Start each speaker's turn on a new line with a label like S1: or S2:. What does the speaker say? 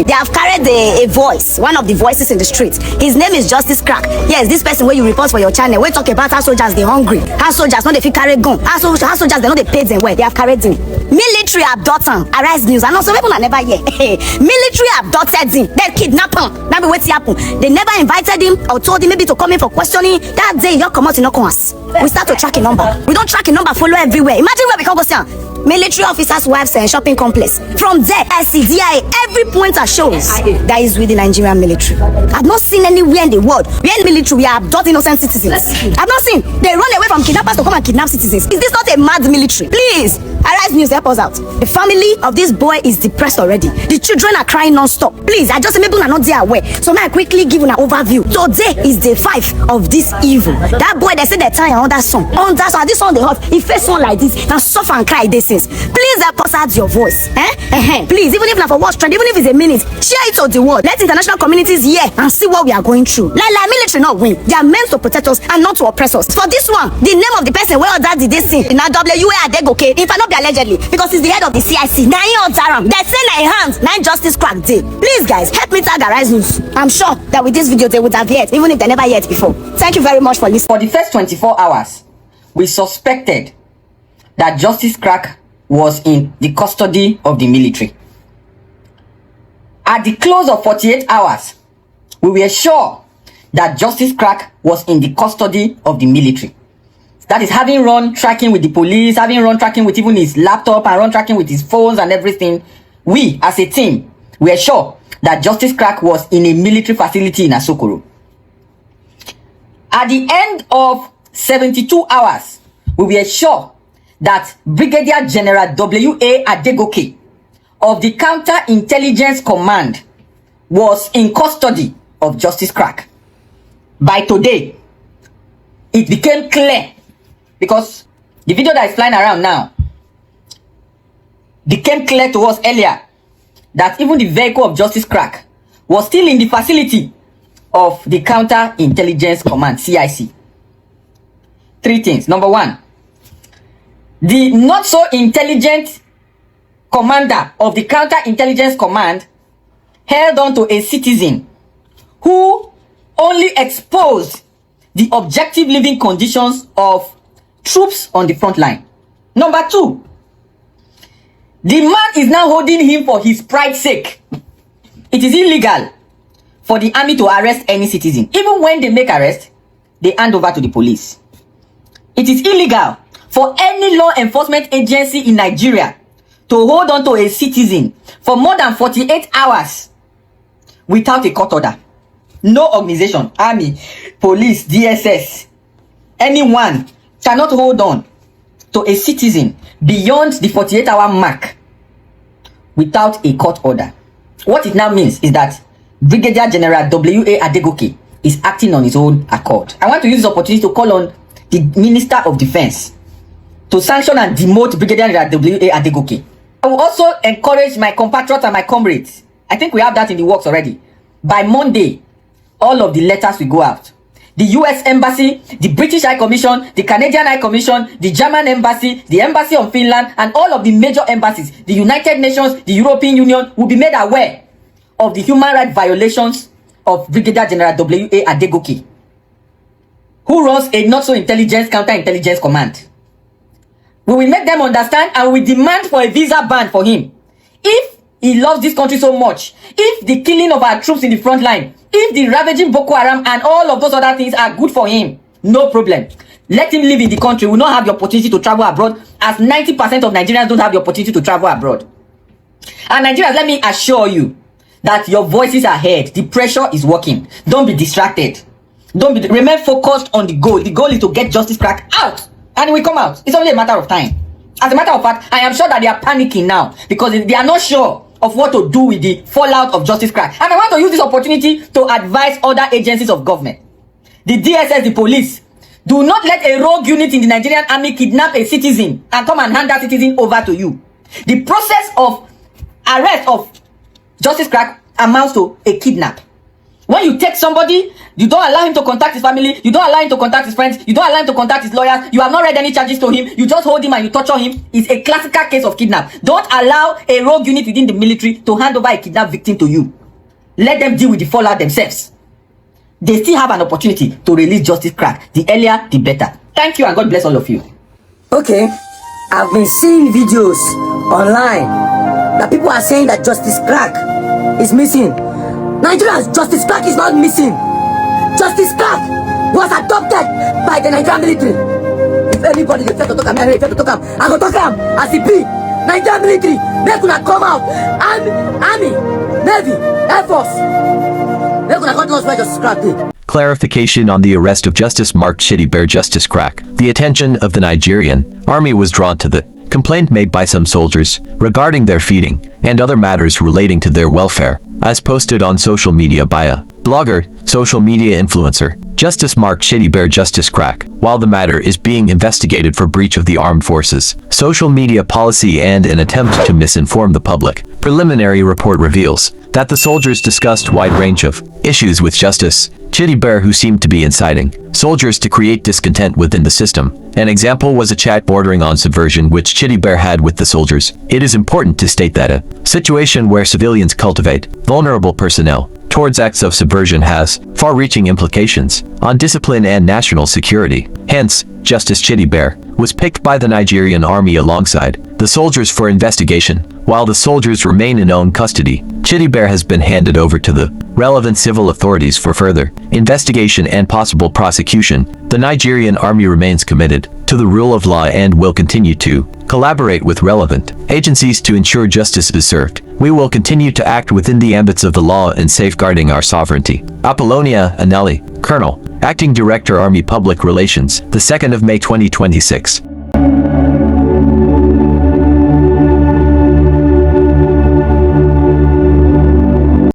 S1: They have carried a voice, one of the voices in the street. His name is Justice Crack. Yes, this person where you report for your channel, we talk about how soldiers they hungry, how soldiers know they fit carry gun, how soldiers they know they pay them well. They have carried him. Military abducted Arise News. And also people are never here. Military abducted him. They kidnap him. Now be what's happen. They never invited him or told him maybe to come in for questioning. That day you come out in no us. We start to track a number. We don't track a number, follow everywhere. Imagine where we can go see military officers' wives and shopping complex. From there, SCDI, every pointer shows that is with the Nigerian military. I've not seen anywhere in the world where in the military we are abducting innocent citizens. I've not seen. They run away from kidnappers to come and kidnap citizens. Is this not a mad military? Please, Arise News, help us out. The family of this boy is depressed already. The children are crying non-stop. Please, I just maybe are not there aware. So may I quickly give you an overview. Today is day 5 of this evil. That boy, they say they tie another son. On that son, this one they hot. He face one like this. Now suffer and cry this since. Please help us out your voice. Please, even if not for watch trend, even if it's a minute, share it to the world. Let international communities hear and see what we are going through. Like military not win. They are meant to protect us and not to oppress us. For this one, the name of the person where that did this thing in a WA Adegoke, if I not be allegedly, because he's the head of the CIC. Now they say nine hands, 9 Justice Crack day. Please guys, help me tag Arise News. I'm sure that with this video they would have heard, even if they never heard before. Thank you very much for listening.
S2: For the first 24 hours, we suspected that Justice Crack was in the custody of the military. At the close of 48 hours, we were sure that Justice Crack was in the custody of the military. That is, having run tracking with the police, having run tracking with even his laptop and run tracking with his phones and everything, we as a team were sure that Justice Crack was in a military facility in Asokoro. At the end of 72 hours, we were sure that Brigadier General W.A. Adegoke of the Counter-Intelligence Command was in custody of Justice Crack. By today, it became clear, because the video that is flying around now became clear to us earlier, that even the vehicle of Justice Crack was still in the facility of the Counter-Intelligence Command, CIC. 3 things. Number 1, the not so intelligent commander of the Counter-Intelligence Command held on to a citizen who only exposed the objective living conditions of troops on the front line. Number 2, the man is now holding him for his pride's sake. It is illegal for the army to arrest any citizen. Even when they make arrest, they hand over to the police. It is illegal for any law enforcement agency in Nigeria to hold on to a citizen for more than 48 hours without a court order. No organization, army, police, DSS, anyone cannot hold on to a citizen beyond the 48-hour mark without a court order. What it now means is that Brigadier General W.A. Adegoke is acting on his own accord. I want to use this opportunity to call on the Minister of Defense to sanction and demote Brigadier General W.A. Adegoke. I will also encourage my compatriots and my comrades, I think we have that in the works already, by Monday, all of the letters will go out. The US Embassy, the British High Commission, the Canadian High Commission, the German Embassy, the Embassy of Finland, and all of the major embassies, the United Nations, the European Union, will be made aware of the human rights violations of Brigadier General W.A. Adegoke, who runs a not-so-intelligent counter-intelligence command. We will make them understand and we demand for a visa ban for him. If he loves this country so much, if the killing of our troops in the front line, if the ravaging Boko Haram and all of those other things are good for him, no problem. Let him live in the country. We will not have the opportunity to travel abroad, as 90% of Nigerians don't have the opportunity to travel abroad. And Nigerians, let me assure you that your voices are heard. The pressure is working. Don't be distracted. Remain focused on the goal. The goal is to get Justice Crack out. And we come out. It's only a matter of time. As a matter of fact, I am sure that they are panicking now because they are not sure of what to do with the fallout of Justice Crack. And I want to use this opportunity to advise other agencies of government. The DSS, the police, do not let a rogue unit in the Nigerian Army kidnap a citizen and come and hand that citizen over to you. The process of arrest of Justice Crack amounts to a kidnap. When you take somebody, you don't allow him to contact his family, you don't allow him to contact his friends, you don't allow him to contact his lawyers, you have not read any charges to him, you just hold him and you torture him. It's a classical case of kidnap. Don't allow a rogue unit within the military to hand over a kidnapped victim to you. Let them deal with the fallout themselves. They still have an opportunity to release Justice Crack. The earlier, the better. Thank you and God bless all of you.
S3: Okay, I've been seeing videos online that people are saying that Justice Crack is missing. Nigerians, Justice Crack is not missing. Justice Crack was adopted by the Nigerian military. If anybody is to talk him, I go talk him as he be. Nigerian military, make una come out. Army, Navy, Air Force. Make una come tell us where Justice Crack is.
S4: Clarification on the arrest of Justice Mark Chidebere Justice Crack. The attention of the Nigerian Army was drawn to the complaint made by some soldiers regarding their feeding and other matters relating to their welfare, as posted on social media by a blogger, social media influencer, Justice Mark Chidebere Justice Crack. While the matter is being investigated for breach of the armed forces, social media policy and an attempt to misinform the public, preliminary report reveals that the soldiers discussed wide range of issues with Justice Chidebere, who seemed to be inciting soldiers to create discontent within the system. An example was a chat bordering on subversion which Chidebere had with the soldiers. It is important to state that a situation where civilians cultivate vulnerable personnel towards acts of subversion has far-reaching implications on discipline and national security. Hence, Justice Chidebere was picked by the Nigerian Army alongside the soldiers for investigation. While the soldiers remain in own custody, Chidebere has been handed over to the relevant civil authorities for further investigation and possible prosecution. The Nigerian Army remains committed to the rule of law and will continue to collaborate with relevant agencies to ensure justice is served. We will continue to act within the ambits of the law in safeguarding our sovereignty. Apollonia Anelli, Colonel, Acting Director Army Public Relations, the 2nd of May 2026.